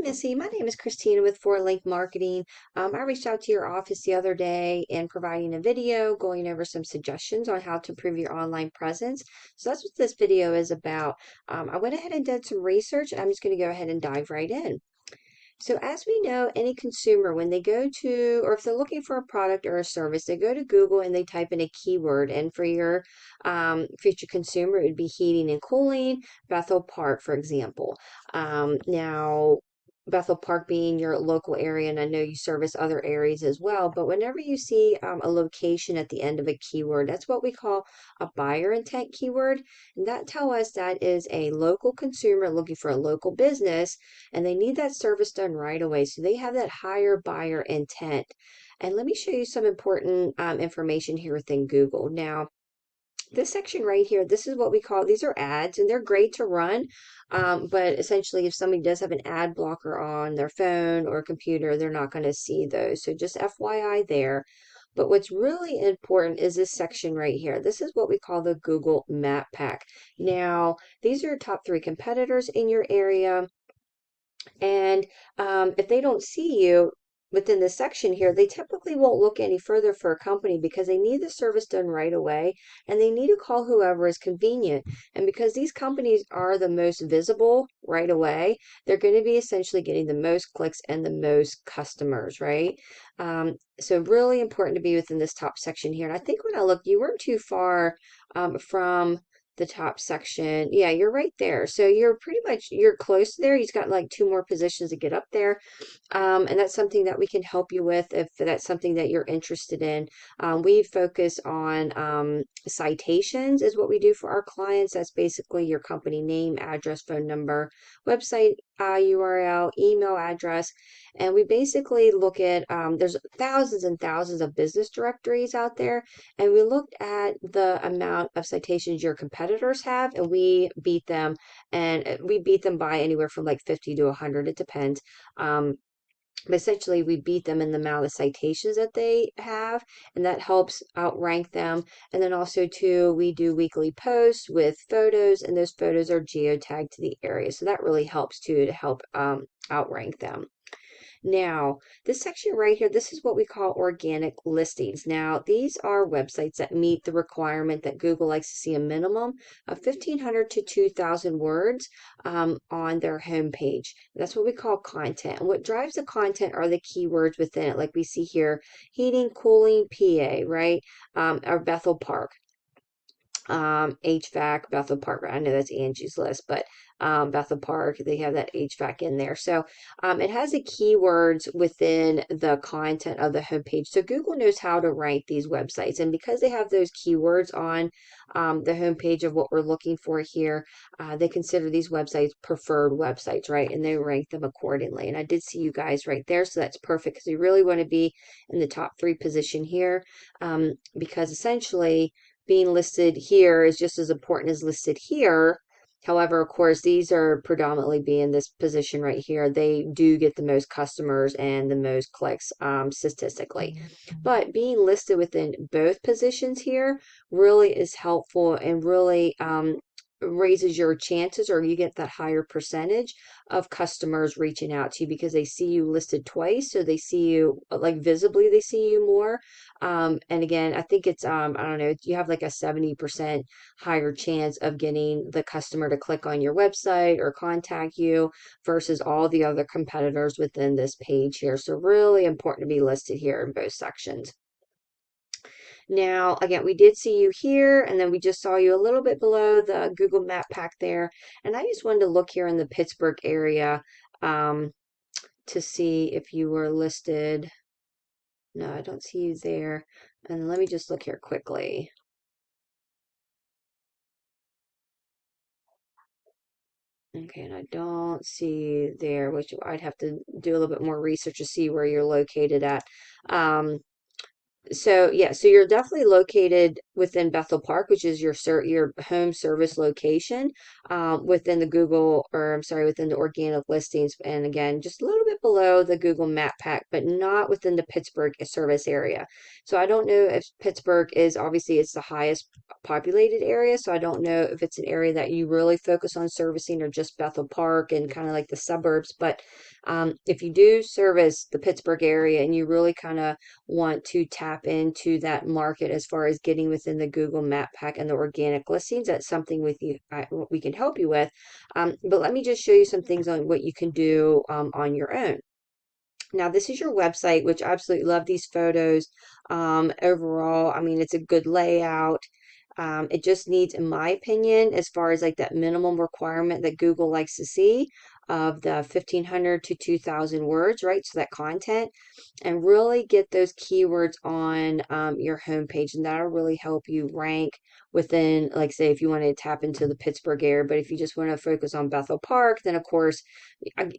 Missy. My name is Christina with Four Link Marketing. I reached out to your office the other day and providing a video going over some suggestions on how to improve your online presence. So that's what this video is about. I went ahead and did some research, and I'm just going to go ahead and dive right in. So as we know, any consumer, when they go to, or if they're looking for a product or a service, they go to Google and they type in a keyword. And for your future consumer, it would be heating and cooling, Bethel Park, for example. Now, Bethel Park being your local area, and I know you service other areas as well, but whenever you see a location at the end of a keyword, that's what we call a buyer intent keyword. And that tell us that is a local consumer looking for a local business and they need that service done right away. So they have that higher buyer intent. And let me show you some important information here within Google. Now, this section right here, this is what we call, these are ads, and they're great to run. But essentially, if somebody does have an ad blocker on their phone or computer, they're not going to see those. So just FYI there. But what's really important is this section right here. This is what we call the Google Map Pack. Now, these are your top 3 competitors in your area. And if they don't see you within this section here, they typically won't look any further for a company because they need the service done right away and they need to call whoever is convenient. And because these companies are the most visible right away, they're going to be essentially getting the most clicks and the most customers, right? So really important to be within this top section here. And I think when I looked, you weren't too far from the top section. Yeah, you're right there. So you're pretty much, you're close there. You've got like 2 more positions to get up there. And that's something that we can help you with if that's something that you're interested in. We focus on citations is what we do for our clients. That's basically your company name, address, phone number, website URL, email address. And we basically look at, there's thousands and thousands of business directories out there. And we looked at the amount of citations your competitors have, and we beat them. And we beat them by anywhere from like 50 to 100. It depends. But essentially, we beat them in the amount of citations that they have, and that helps outrank them. And then also, too, we do weekly posts with photos, and those photos are geotagged to the area. So that really helps, too, to help outrank them. Now, this section right here, this is what we call organic listings. Now, these are websites that meet the requirement that Google likes to see a minimum of 1,500 to 2,000 words on their homepage. That's what we call content. And what drives the content are the keywords within it, like we see here, heating, cooling, PA, right? Or Bethel Park. HVAC, Bethel Park. I know that's Angie's list, but Bethel Park, they have that HVAC in there. So it has the keywords within the content of the homepage. So Google knows how to rank these websites. And because they have those keywords on the homepage of what we're looking for here, they consider these websites preferred websites, right? And they rank them accordingly. And I did see you guys right there. So that's perfect because we really want to be in the top 3 position here because essentially, being listed here is just as important as listed here. However, of course, these are predominantly being this position right here. They do get the most customers and the most clicks statistically. But being listed within both positions here really is helpful and really raises your chances, or you get that higher percentage of customers reaching out to you because they see you listed twice. So they see you like visibly, they see you more. And again, I think it's, I don't know, you have like a 70% higher chance of getting the customer to click on your website or contact you versus all the other competitors within this page here. So really important to be listed here in both sections. Now, again, we did see you here, and then we just saw you a little bit below the Google Map Pack there. And I just wanted to look here in the Pittsburgh area to see if you were listed. No, I don't see you there. And let me just look here quickly. Okay, and I don't see you there, which I'd have to do a little bit more research to see where you're located at. So yeah, so you're definitely located within Bethel Park, which is your home service location, within the Google, or I'm sorry, within the organic listings, and again, just a little bit below the Google Map Pack, but not within the Pittsburgh service area. So I don't know if Pittsburgh is, obviously it's the highest populated area, so I don't know if it's an area that you really focus on servicing, or just Bethel Park and kind of like the suburbs. But if you do service the Pittsburgh area and you really kind of want to tap into that market as far as getting within the Google Map Pack and the organic listings, that's something with you we can help you with. But let me just show you some things on what you can do on your own. Now, this is your website, which I absolutely love these photos. Overall, I mean, it's a good layout. It just needs, in my opinion, as far as like that minimum requirement that Google likes to see of the 1,500 to 2,000 words, right? So that content, and really get those keywords on your homepage, and that'll really help you rank within, like, say, if you want to tap into the Pittsburgh area. But if you just want to focus on Bethel Park, then of course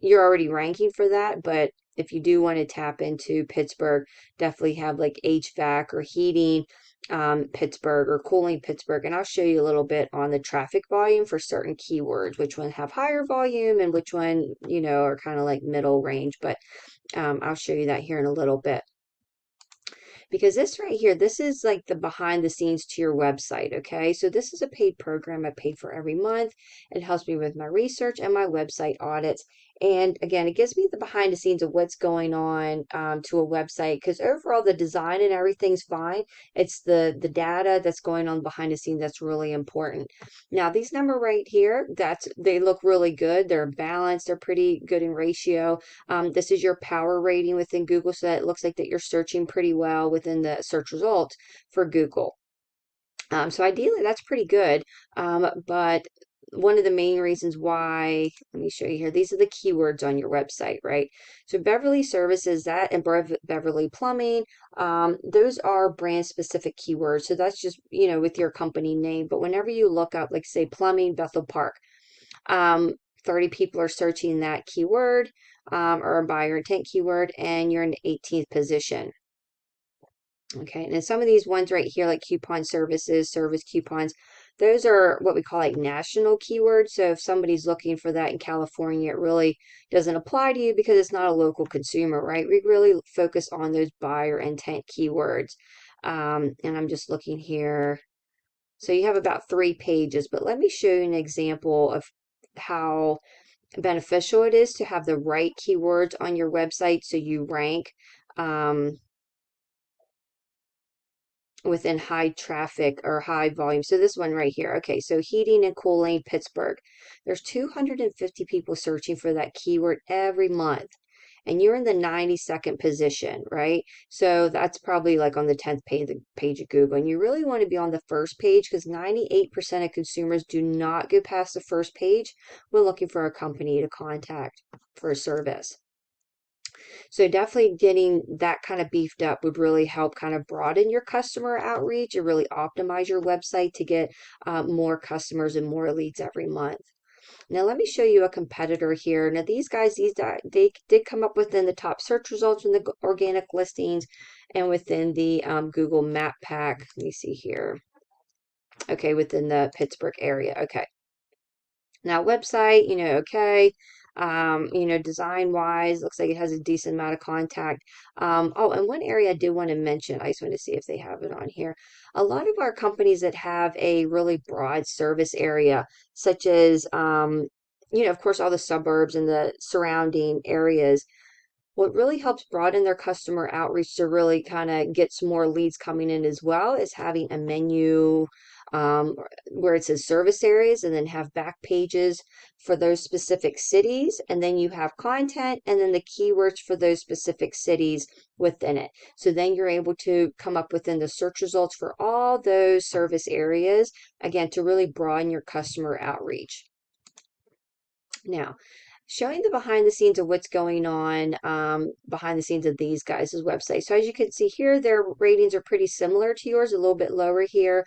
you're already ranking for that. But if you do want to tap into Pittsburgh, definitely have like HVAC or heating Pittsburgh, or cooling Pittsburgh. And I'll show you a little bit on the traffic volume for certain keywords, which one have higher volume and which one, are kind of like middle range. But I'll show you that here in a little bit. Because this right here, this is like the behind the scenes to your website, okay? So this is a paid program I pay for every month. It helps me with my research and my website audits. And again, it gives me the behind the scenes of what's going on to a website, because overall the design and everything's fine. It's the data that's going on behind the scenes that's really important. Now, these number right here, they look really good. They're balanced. They're pretty good in ratio. This is your power rating within Google, so that it looks like that you're searching pretty well within the search results for Google. So ideally, that's pretty good. But one of the main reasons why, let me show you here, these are the keywords on your website, right? So Beverly Services, that, and Beverly Plumbing, those are brand specific keywords. So that's just, with your company name. But whenever you look up, like say plumbing, Bethel Park, um, 30 people are searching that keyword, or a buyer intent keyword, and you're in the 18th position. Okay, and then some of these ones right here, like coupon services, service coupons, those are what we call like national keywords. So if somebody's looking for that in California, it really doesn't apply to you because it's not a local consumer, right? We really focus on those buyer intent keywords. And I'm just looking here. So you have about 3 pages, but let me show you an example of how beneficial it is to have the right keywords on your website so you rank um, within high traffic or high volume. So this one right here. Okay, so heating and cooling Pittsburgh. There's 250 people searching for that keyword every month. And you're in the 92nd position, right? So that's probably like on the 10th page of Google. And you really want to be on the first page, because 98% of consumers do not go past the first page when looking for a company to contact for a service. So definitely getting that kind of beefed up would really help kind of broaden your customer outreach and really optimize your website to get more customers and more leads every month. Now let me show you a competitor here. Now these guys, they did come up within the top search results in the organic listings and within the Google Map Pack. Let me see here. Okay, within the Pittsburgh area. Okay. Now, website, okay. Design wise, looks like it has a decent amount of contact. Oh, and one area I do want to mention, I just want to see if they have it on here. A lot of our companies that have a really broad service area, such as, of course, all the suburbs and the surrounding areas, what really helps broaden their customer outreach to really kind of get some more leads coming in as well is having a menu where it says service areas, and then have back pages for those specific cities. And then you have content and then the keywords for those specific cities within it. So then you're able to come up within the search results for all those service areas, again, to really broaden your customer outreach. Now, showing the behind the scenes of what's going on behind the scenes of these guys' websites. So as you can see here, their ratings are pretty similar to yours, a little bit lower here.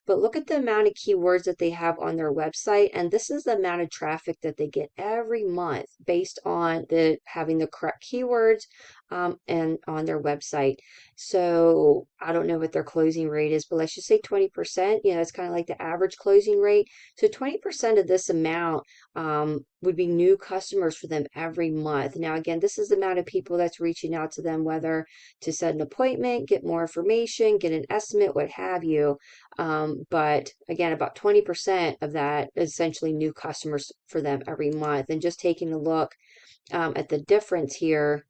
but look at the amount of keywords that they have on their website. And this is the amount of traffic that they get every month based on the having the correct keywords and on their website. So I don't know what their closing rate is, but let's just say 20%. You know, it's kind of like the average closing rate. So 20% of this amount would be new customers for them every month. Now, again, this is the amount of people that's reaching out to them, whether to set an appointment, get more information, get an estimate, what have you. But again, about 20% of that is essentially new customers for them every month. And just taking a look at the difference here.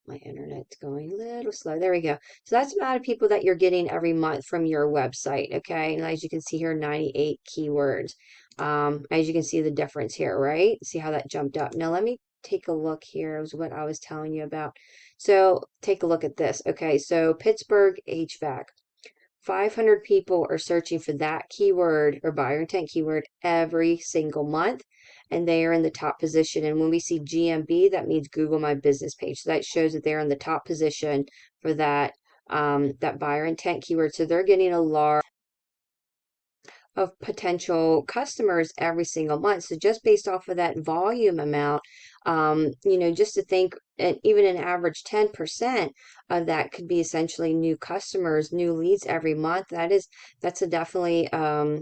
My internet's going a little slow. There we go. So that's the amount of people that you're getting every month from your website. Okay. And as you can see here, 98 keywords. As you can see the difference here, right? See how that jumped up. Now let me take a look here. Is what I was telling you about. So take a look at this. Okay. So Pittsburgh HVAC. 500 people are searching for that keyword or buyer intent keyword every single month, and they are in the top position. And when we see GMB, that means Google My Business page. So that shows that they're in the top position for that that buyer intent keyword. So they're getting a large of potential customers every single month. So just based off of that volume amount, you know, just to think, even an average 10% of that could be essentially new customers, new leads every month. That's a definitely a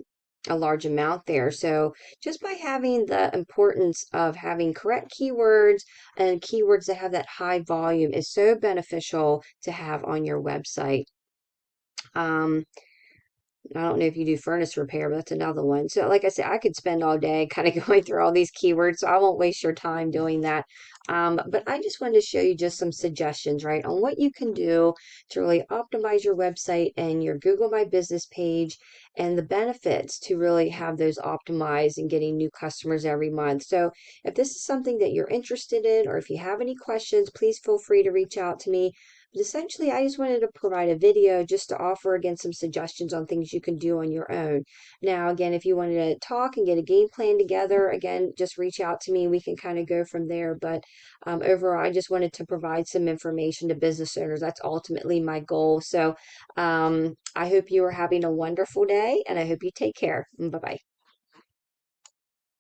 large amount there. So just by having the importance of having correct keywords and keywords that have that high volume is so beneficial to have on your website. I don't know if you do furnace repair, but that's another one. So, like I said, I could spend all day kind of going through all these keywords, so I won't waste your time doing that. But I just wanted to show you just some suggestions, right, on what you can do to really optimize your website and your Google My Business page and the benefits to really have those optimized and getting new customers every month. So, if this is something that you're interested in, or if you have any questions, please feel free to reach out to me. But essentially, I just wanted to provide a video just to offer again some suggestions on things you can do on your own. Now, again, if you wanted to talk and get a game plan together, again, just reach out to me. We can kind of go from there. But overall, I just wanted to provide some information to business owners. That's ultimately my goal. So I hope you are having a wonderful day, and I hope you take care. Bye-bye.